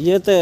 ᱤᱭᱟᱹᱛᱮ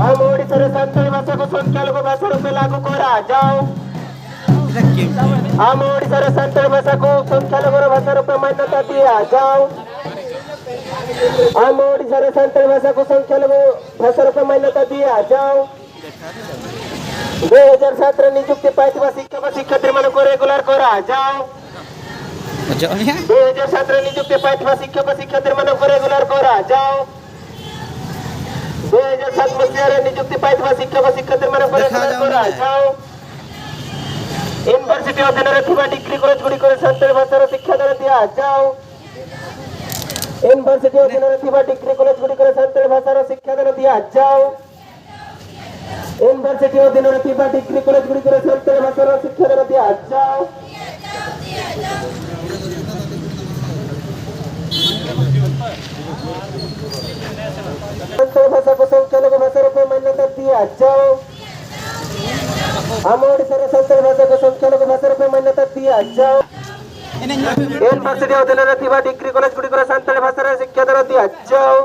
हम ओडिशार संताल भाषा को संख्यालघु भाषा रूप मान्यता दिया जाओ। हम ओडिशार संताल भाषा को संख्यालघु भाषा रूप मान्यता दिया जाओ। 2007 नियुक्ति पाइथिबा शिक्षक शिक्षयित्री मानक रेगुलर करा जाओ। 2007 नियुक्ति पाइथिबा शिक्षक शिक्षयित्री मानक रेगुलर करा जाओ। 2007 मसीहारे नियुक्ति पाइथिबा शिक्षक शिक्षयित्री मानक रेगुलर करा जाओ। यूनिवर्सिटी अधीन डिग्री कॉलेज गुड़ी संताली भाषार शिक्षादान दिया जाओ। यूनिवर्सिटी अधीन डिग्री कॉलेज गुड़ी संताली भाषार शिक्षादान दिया जाओ। यूनिवर्सिटी अधीन डिग्री कॉलेज गुड़ी संताली भाषार शिक्षादान दिया जाओ। संताली भाषा को संख्यालघु भाषा रूप मान्यता दिया जाओ। हम ओडिशार संताली भाषा को संख्यालघु भाषा रूप मान्यता दिया जाओ। यूनिवर्सिटी अधीन डिग्री कॉलेज गुड़ी संताली भाषार शिक्षादान दिया जाओ।